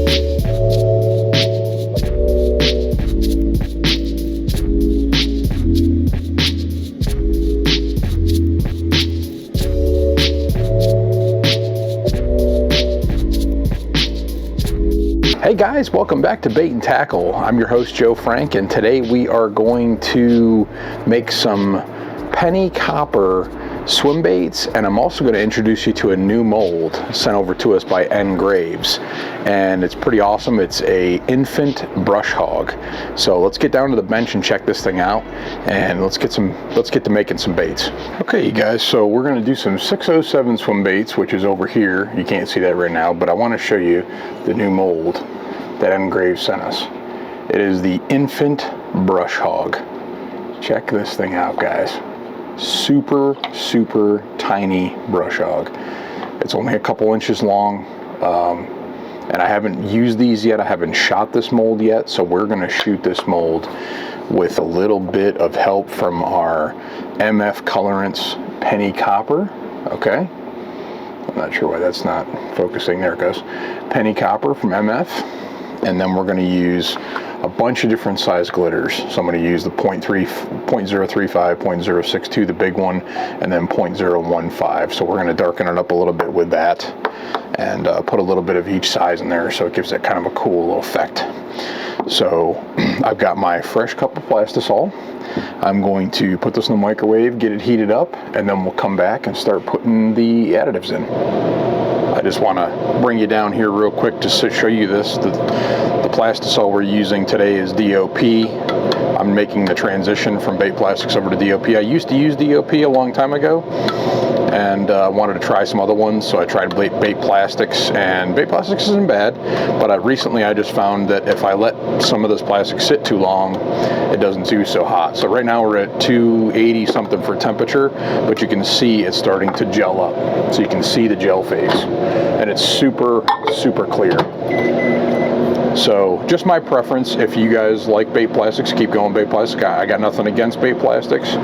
Hey guys, welcome back to Bait and Tackle. I'm your host Joe Frank, and today we are going to make some penny copper swim baits, and I'm also going to introduce you to a new mold sent over to us by NGraves, and it's pretty awesome. It's a infant brush hog. So let's get down to the bench and check this thing out, and let's get to making some baits. Okay, you guys, so we're going to do some 607 swim baits, which is over here. You can't see that right now, but I want to show you the new mold that NGraves sent us. It is the infant brush hog. Check this thing out, guys. Super tiny brush hog. It's only a couple inches long, and I haven't used these yet. I haven't shot this mold yet, so we're going to shoot this mold with a little bit of help from our MF Colorants penny copper. Okay, I'm not sure why that's not focusing. There it goes. Penny copper from MF. And then we're going to use a bunch of different size glitters. So I'm going to use the 0.035, 0.062, the big one, and then 0.015. So we're going to darken it up a little bit with that, and put a little bit of each size in there, so it gives it kind of a cool little effect. So I've got my fresh cup of plastisol. I'm going to put this in the microwave, get it heated up, and then we'll come back and start putting the additives in. I just want to bring you down here real quick to show you this. The plastisol we're using today is DOP. I'm making the transition from bait plastics over to DOP. I used to use DOP a long time ago, and wanted to try some other ones, so I tried bait plastics, and bait plastics isn't bad, but recently I just found that if I let some of this plastic sit too long, it doesn't do so hot. So right now we're at 280 something for temperature, but you can see it's starting to gel up. So you can see the gel phase, and it's super clear. So just my preference. If you guys like bait plastics, keep going bait plastic. I got nothing against bait plastics,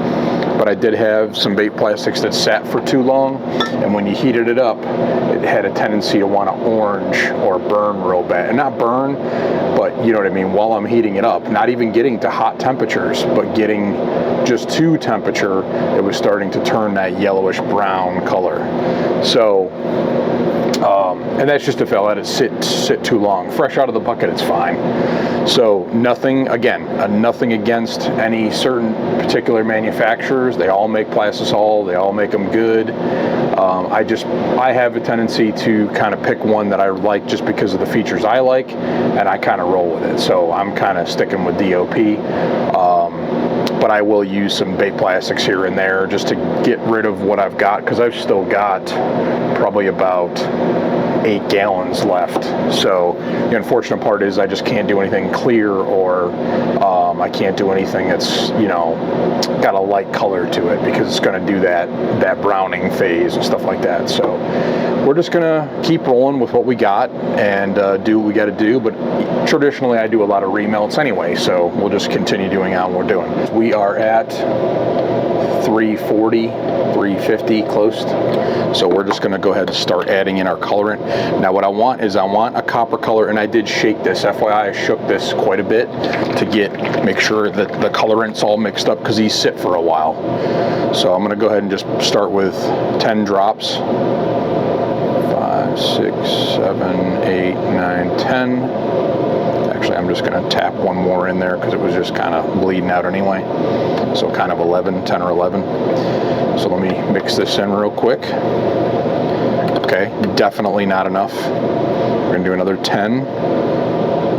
but I did have some bait plastics that sat for too long, and when you heated it up, it had a tendency to want to orange or burn real bad. And not burn, but you know what I mean, while I'm heating it up, not even getting to hot temperatures, but getting just to temperature, it was starting to turn that yellowish brown color. So and that's just if I let it sit too long. Fresh out of the bucket, it's fine. So nothing against any certain particular manufacturers. They all make plastisol. They all make them good. I have a tendency to kind of pick one that I like just because of the features I like, and I kind of roll with it. So I'm kind of sticking with DOP. But I will use some bait plastics here and there just to get rid of what I've got, because I've still got probably about 8 gallons left. So the unfortunate part is I just can't do anything clear, or I can't do anything that's, you know, got a light color to it, because it's going to do that browning phase and stuff like that. So we're just going to keep rolling with what we got and do what we got to do. But traditionally I do a lot of remelts anyway, so we'll just continue doing how we're doing. We are at 340, 350 close. So we're just going to go ahead and start adding in our colorant. Now what I want is a copper color, and I did shake this. FYI, I shook this quite a bit to make sure that the colorant's all mixed up, because these sit for a while. So I'm going to go ahead and just start with 10 drops. 5, 6, 7, 8, 9, 10. Actually, I'm just going to tap one more in there because it was just kind of bleeding out anyway. So kind of 11, 10 or 11. So let me mix this in real quick. Okay, definitely not enough. We're going to do another 10.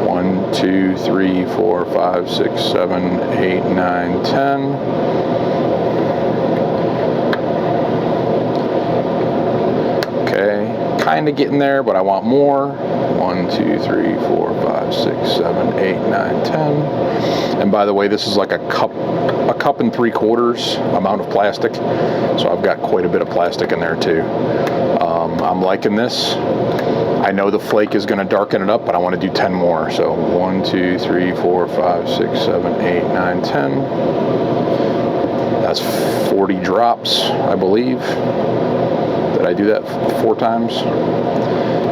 1, 2, 3, 4, 5, 6, 7, 8, 9, 10. Kind of getting there, but I want more. 1, 2, 3, 4, 5, 6, 7, 8, 9, 10. And by the way, this is like a cup and 3/4 amount of plastic. So I've got quite a bit of plastic in there too. I'm liking this. I know the flake is going to darken it up, but I want to do 10 more. So 1, 2, 3, 4, 5, 6, 7, 8, 9, 10. That's 40 drops, I believe. Did I do that 4 times?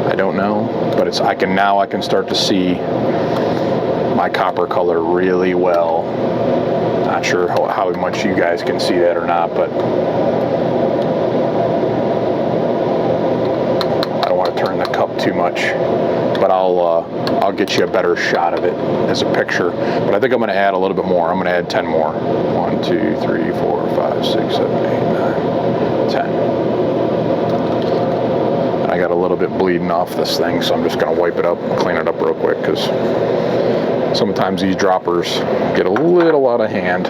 I don't know, but it's I can start to see my copper color really well. Not sure how much you guys can see that or not, but I don't want to turn the cup too much. But I'll get you a better shot of it as a picture. But I think I'm going to add a little bit more. I'm going to add 10 more. 1, 2, 3, 4, 5, 6, 7, 8, 9, 10. And I got a little bit bleeding off this thing, so I'm just going to wipe it up, clean it up real quick, because sometimes these droppers get a little out of hand.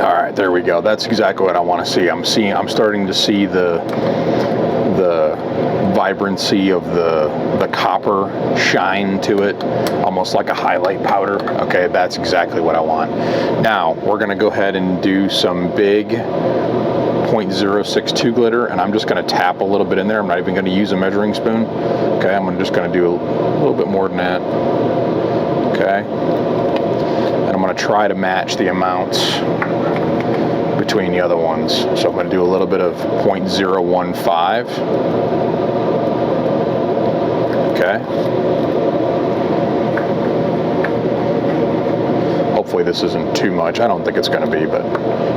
All right, there we go. That's exactly what I want to see. I'm starting to see the vibrancy of the copper shine to it, almost like a highlight powder. Okay, that's exactly what I want. Now we're going to go ahead and do some big 0.062 glitter, and I'm just going to tap a little bit in there. I'm not even going to use a measuring spoon. Okay, I'm just going to do a little bit more than that. Okay, and I'm going to try to match the amounts between the other ones. So I'm going to do a little bit of 0.015. Okay. Hopefully this isn't too much. I don't think it's going to be, but,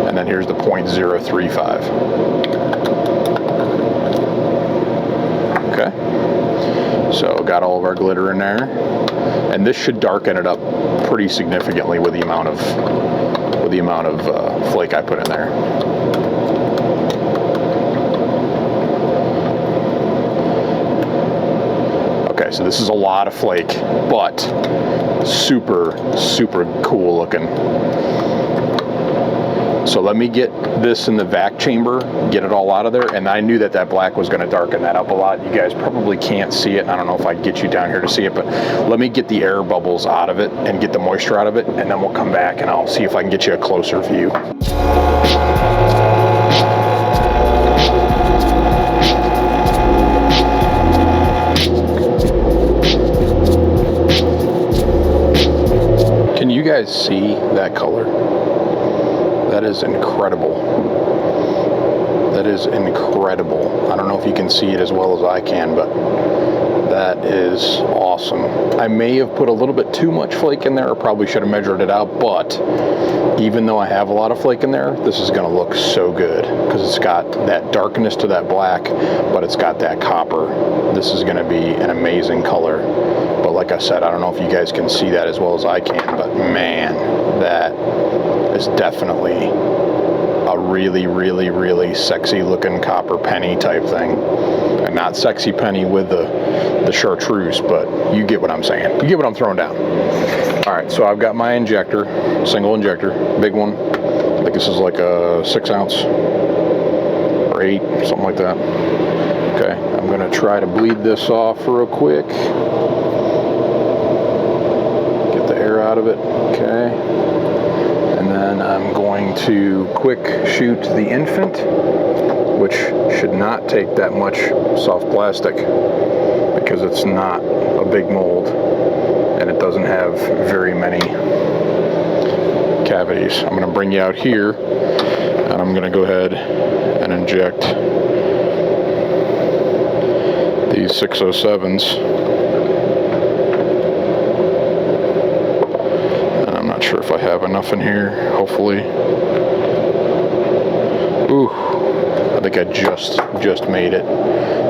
and then here's the 0.035. Okay. So got all of our glitter in there, and this should darken it up pretty significantly with the amount of flake I put in there. Okay, so this is a lot of flake, but super, super cool looking. So let me get this in the vac chamber, get it all out of there, and I knew that black was going to darken that up a lot. You guys probably can't see it. I don't know if I can get you down here to see it, but let me get the air bubbles out of it and get the moisture out of it, and then we'll come back and I'll see if I can get you a closer view. Can you guys see that color? That is incredible. That is incredible. I don't know if you can see it as well as I can, but that is awesome. I may have put a little bit too much flake in there, or probably should have measured it out, but even though I have a lot of flake in there, this is going to look so good because it's got that darkness to that black, but it's got that copper. This is going to be an amazing color. But like I said, I don't know if you guys can see that as well as I can, but man, that is definitely a really, really, really sexy looking copper penny type thing. And not sexy penny with the chartreuse, but you get what I'm saying. You get what I'm throwing down. All right, so I've got my injector, single injector, big one. I think this is like a 6 ounce or 8, something like that. Okay, I'm gonna try to bleed this off real quick. Get the air out of it, okay. And then I'm going to quick shoot the infant, which should not take that much soft plastic because it's not a big mold and it doesn't have very many cavities. I'm going to bring you out here and I'm going to go ahead and inject these 607s. Not sure if I have enough in here, hopefully. Ooh, I think I just made it,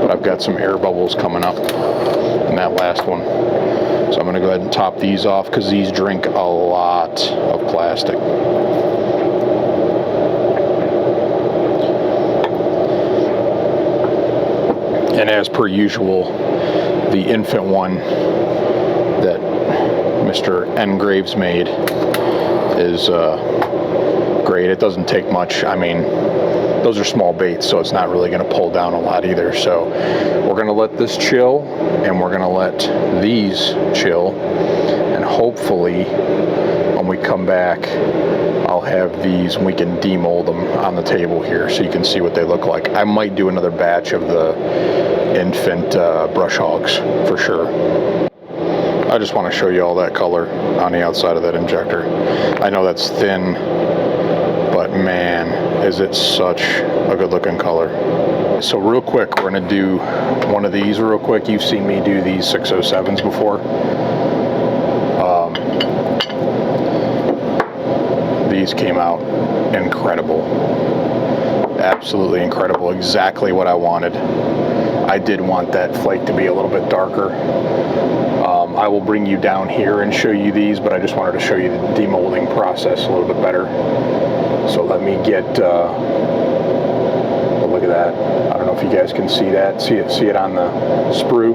but I've got some air bubbles coming up in that last one. So I'm gonna go ahead and top these off because these drink a lot of plastic. And as per usual, the infant one that Mr. NGraves made is great. It doesn't take much. I mean, those are small baits, so it's not really going to pull down a lot either. So we're going to let this chill, and we're going to let these chill, and hopefully when we come back, I'll have these and we can demold them on the table here so you can see what they look like. I might do another batch of the infant brush hogs for sure. I just want to show you all that color on the outside of that injector. I know that's thin, but man, is it such a good looking color. So real quick, we're gonna do one of these real quick. You've seen me do these 607s before. These came out incredible. Absolutely incredible. Exactly what I wanted. I did want that flake to be a little bit darker. I will bring you down here and show you these, but I just wanted to show you the demolding process a little bit better. So let me get, oh, look at that. I don't know if you guys can see that. See it on the sprue.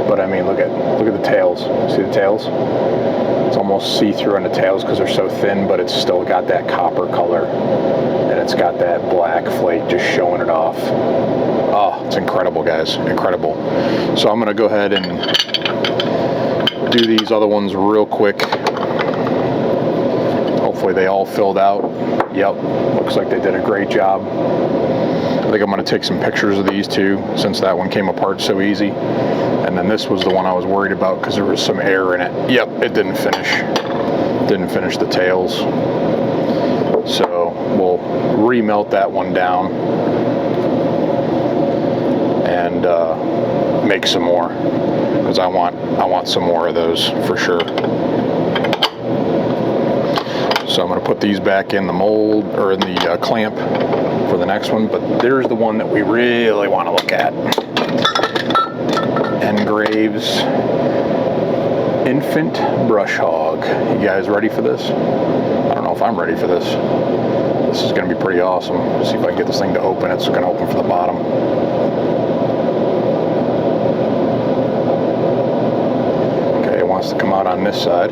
But I mean, look at the tails. See the tails? It's almost see-through on the tails because they're so thin, but it's still got that copper color. And it's got that black flake just showing it off. Oh, it's incredible, guys. Incredible. So I'm going to go ahead and do these other ones real quick. Hopefully they all filled out. Yep, looks like they did a great job. I think I'm going to take some pictures of these too, since that one came apart so easy. And then this was the one I was worried about because there was some air in it. Yep, it didn't finish. Didn't finish the tails. So we'll remelt that one down and make some more, because I want some more of those for sure. So I'm going to put these back in the mold, or in the clamp for the next one. But there's the one that we really want to look at. NGraves Infant Brush Hog. You guys ready for this? I don't know if I'm ready for this. This is going to be pretty awesome. Let's see if I can get this thing to open. It's going to open from the bottom. Okay, it wants to come out on this side,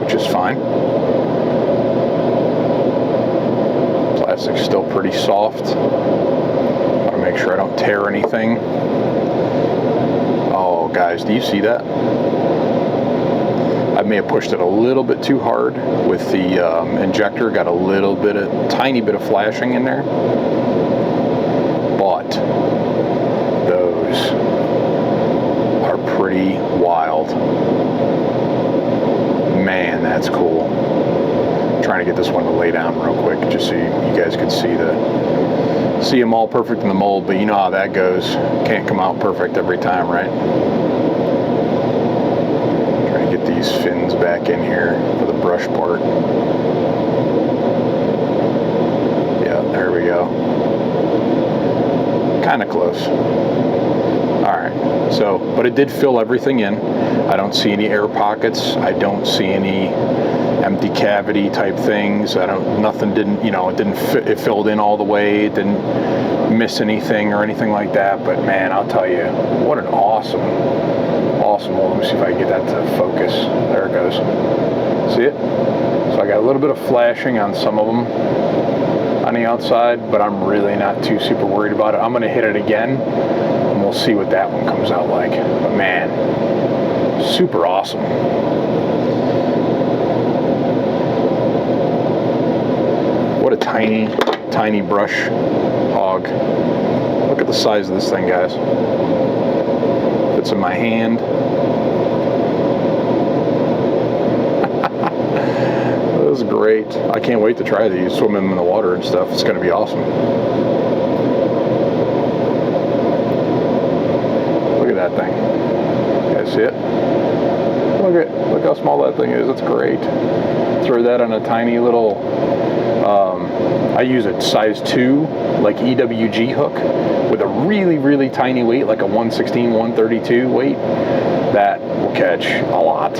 which is fine. Plastic's still pretty soft. Want to make sure I don't tear anything. Oh, guys, do you see that? I may have pushed it a little bit too hard with the injector. Got a little bit of, tiny bit of flashing in there. But those are pretty wild. Man, that's cool. I'm trying to get this one to lay down real quick, just so you guys can see them all perfect in the mold. But you know how that goes. Can't come out perfect every time, right? Get these fins back in here for the brush part. Yeah, there we go. Kind of close. Alright, so, but it did fill everything in. I don't see any air pockets. I don't see any empty cavity type things. Nothing didn't, it didn't fit, it filled in all the way. It didn't miss anything or anything like that. But man, I'll tell you, what an awesome mold. Let me see if I can get that to focus. There it goes. See it? So I got a little bit of flashing on some of them on the outside, but I'm really not too super worried about it. I'm going to hit it again, and we'll see what that one comes out like. But man, super awesome. What a tiny, tiny brush hog. Look at the size of this thing, guys. Fits in my hand. This is great. I can't wait to try these, swim them in the water and stuff. It's going to be awesome. Look at that thing. You guys see it? Look how small that thing is. It's great. Throw that on a tiny little, I use a size 2, like EWG hook with a really, really tiny weight, like a 116, 132 weight. That will catch a lot.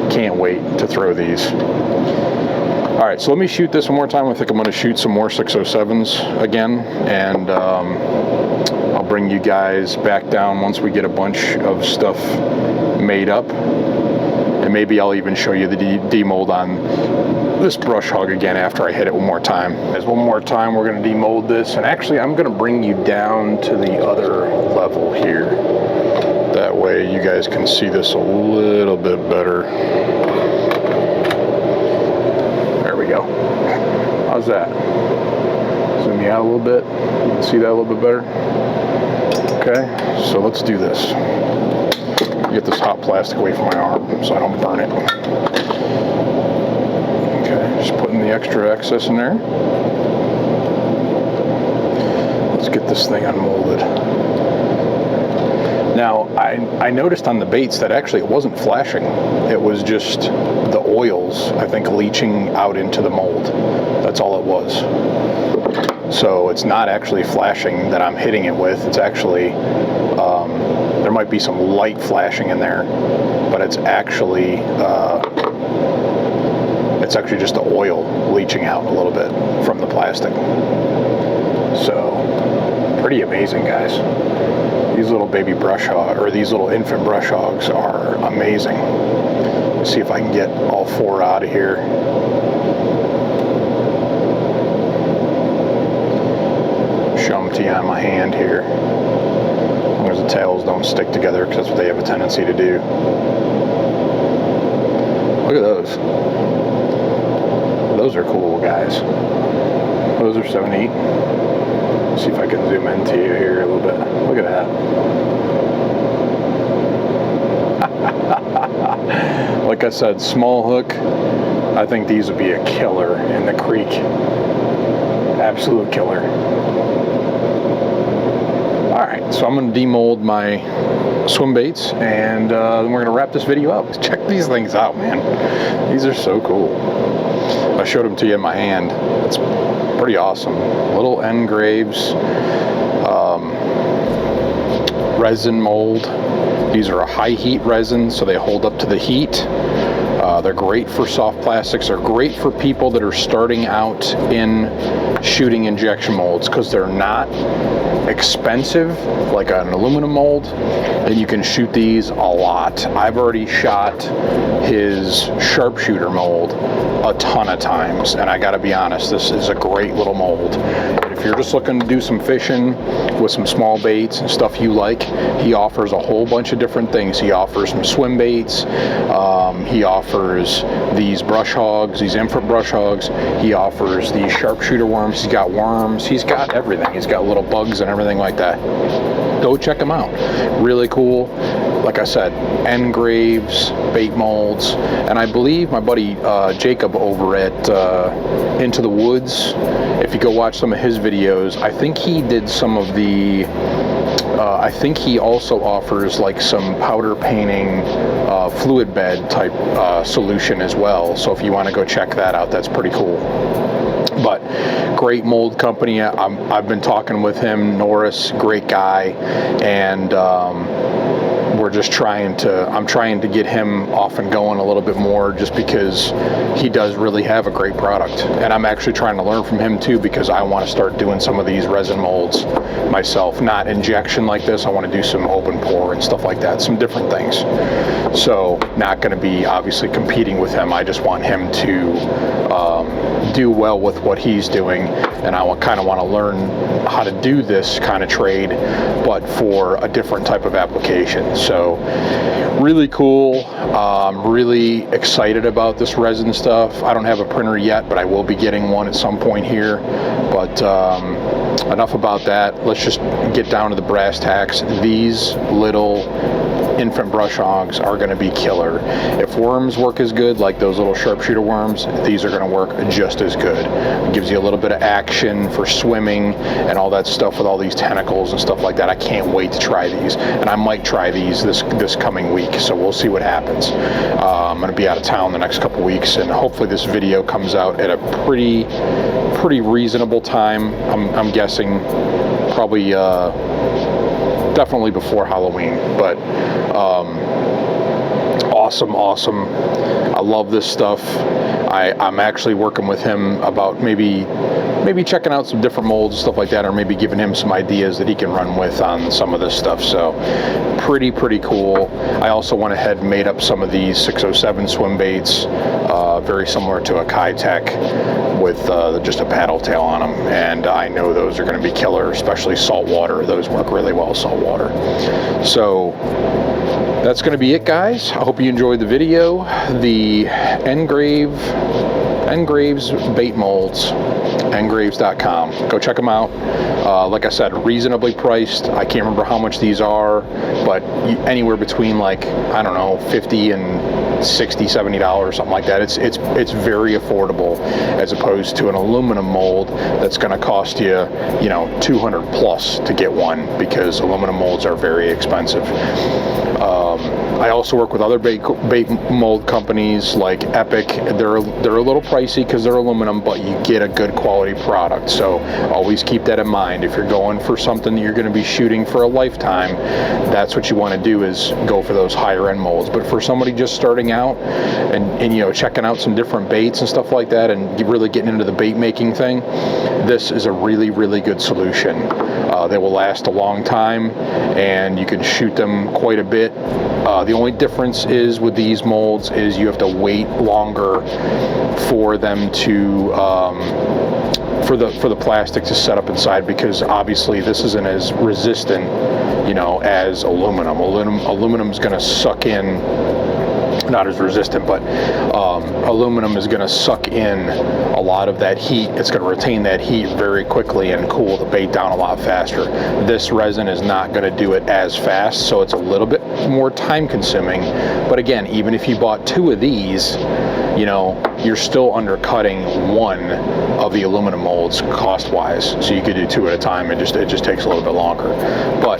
Can't wait to throw these. All right, so let me shoot this one more time. I think I'm going to shoot some more 607s again, and I'll bring you guys back down once we get a bunch of stuff made up, and maybe I'll even show you the demold on this brush hog again after I hit it one more time. As one more time, we're going to demold this, and actually I'm going to bring you down to the other level here. That way you guys can see this a little bit better. There we go. How's that? Zoom you out a little bit. You can see that a little bit better. Okay, so let's do this. Get this hot plastic away from my arm so I don't burn it. Okay. Just putting the extra excess in there. Let's get this thing unmolded. Now, I noticed on the baits that actually it wasn't flashing. It was just the oils, I think, leaching out into the mold. That's all it was. So it's not actually flashing that I'm hitting it with. It's actually, there might be some light flashing in there, but it's actually just the oil leaching out a little bit from the plastic. So, pretty amazing, guys. These little baby brush hogs, or these little infant brush hogs, are amazing. Let's see if I can get all 4 out of here. Show them to you on my hand here. As long as the tails don't stick together, because that's what they have a tendency to do. Look at those. Those are cool, guys. Those are so neat. Let's see if I can zoom into you here a little bit. Look at that. Like I said, small hook. I think these would be a killer in the creek. Absolute killer. Alright, so I'm going to demold my swim baits, and then we're going to wrap this video up. Check these things out, man. These are so cool. I showed them to you in my hand. It's pretty awesome. Little NGraves resin mold. These are a high heat resin, so they hold up to the heat. They're great for soft plastics. They're great for people that are starting out in shooting injection molds, because they're not expensive like an aluminum mold, and you can shoot these a lot. I've already shot his sharpshooter mold a ton of times, and I gotta be honest, this is a great little mold. And if you're just looking to do some fishing with some small baits and stuff you like, he offers a whole bunch of different things. He offers some swim baits, he offers these brush hogs, these infant brush hogs, he offers these sharpshooter worms, he's got worms, he's got everything. He's got little bugs and everything like that. Go check him out. Really cool. Like I said, NGraves bait molds, and I believe my buddy Jacob over at Into the Woods, if you go watch some of his videos, I think he did some of the I think he also offers like some powder painting fluid bed type solution as well. So if you want to go check that out, that's pretty cool. But great mold company. I've been talking with him, Norris, great guy, and we're just I'm trying to get him off and going a little bit more, just because he does really have a great product. And I'm actually trying to learn from him too, because I want to start doing some of these resin molds myself. Not injection like this. I want to do some open pour and stuff like that, some different things. So not going to be obviously competing with him. I just want him to do well with what he's doing, and I kind of want to learn how to do this kind of trade, but for a different type of application. So really cool. Really excited about this resin stuff. I don't have a printer yet, but I will be getting one at some point here. But enough about that. Let's just get down to the brass tacks. These little infant brush hogs are going to be killer. If worms work as good, like those little sharpshooter worms, these are going to work just as good. It gives you a little bit of action for swimming and all that stuff with all these tentacles and stuff like that. I can't wait to try these, and I might try these this coming week, so we'll see what happens. I'm going to be out of town the next couple weeks, and hopefully this video comes out at a pretty reasonable time. I'm guessing probably definitely before Halloween, but awesome. I love this stuff. I'm actually working with him about maybe checking out some different molds and stuff like that, or maybe giving him some ideas that he can run with on some of this stuff. So pretty cool. I also went ahead and made up some of these 607 swim baits, very similar to a Kitech, with just a paddle tail on them, and I know those are going to be killer, especially saltwater. Those work really well saltwater. So that's going to be it, guys. I hope you enjoyed the video. The NGraves bait molds, NGraves.com. Go check them out. Like I said, reasonably priced. I can't remember how much these are, but anywhere between, like, I don't know, 50 and $60-$70, something like that. It's very affordable as opposed to an aluminum mold that's going to cost you, you know, $200 plus to get one, because aluminum molds are very expensive. I also work with other bait mold companies like Epic. They're a little pricey because they're aluminum, but you get a good quality product. So always keep that in mind. If you're going for something that you're going to be shooting for a lifetime, that's what you want to do, is go for those higher end molds. But for somebody just starting out and you know, checking out some different baits and stuff like that, and really getting into the bait making thing, this is a really, really good solution. They will last a long time, and you can shoot them quite a bit. The only difference is with these molds is you have to wait longer for them to for the plastic to set up inside, because obviously this isn't as resistant, you know, as aluminum. Aluminum's going to suck in, not as resistant, but aluminum is going to suck in a lot of that heat. It's going to retain that heat very quickly and cool the bait down a lot faster. This resin is not going to do it as fast, so it's a little bit more time consuming. But again, even if you bought 2 of these, you know, you're still undercutting one of the aluminum molds cost-wise. So you could do 2 at a time, and it just takes a little bit longer. But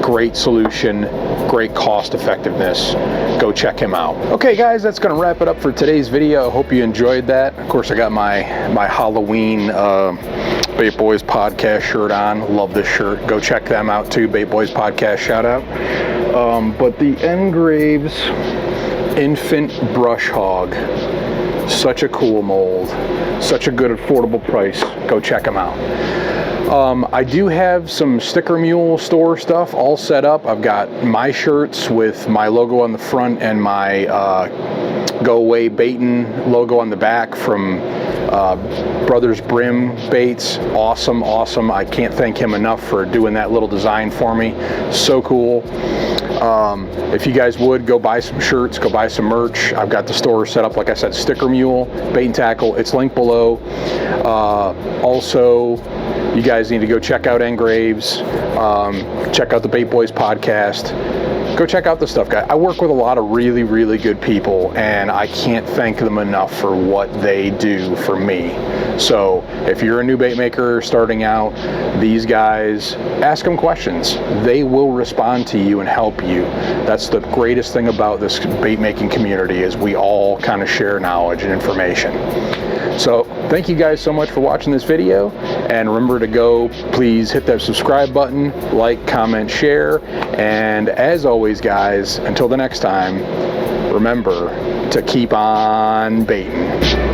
great solution, great cost effectiveness. Go check him out. Okay guys, that's gonna wrap it up for today's video. I hope you enjoyed that. Of course, I got my Halloween Bait Boys Podcast shirt on. Love this shirt. Go check them out too. Bait Boys Podcast shout out. But the NGraves Infant Brush Hog, such a cool mold, such a good affordable price. Go check them out. I do have some Sticker Mule store stuff all set up. I've got my shirts with my logo on the front and my Go Away B8N logo on the back from Brothers Brim Baits. Awesome, awesome. I can't thank him enough for doing that little design for me. So cool. If you guys would, go buy some shirts, go buy some merch. I've got the store set up, like I said, Sticker Mule, B8N Tackle. It's linked below. Also, you guys need to go check out NGraves, check out the Bait Boys Podcast. Go check out the stuff, guys. I work with a lot of really, really good people, and I can't thank them enough for what they do for me. So if you're a new bait maker starting out, these guys, ask them questions. They will respond to you and help you. That's the greatest thing about this bait making community, is we all kind of share knowledge and information. So thank you guys so much for watching this video, and remember to go, please hit that subscribe button, like, comment, share, and as always guys, until the next time, remember to keep on baiting.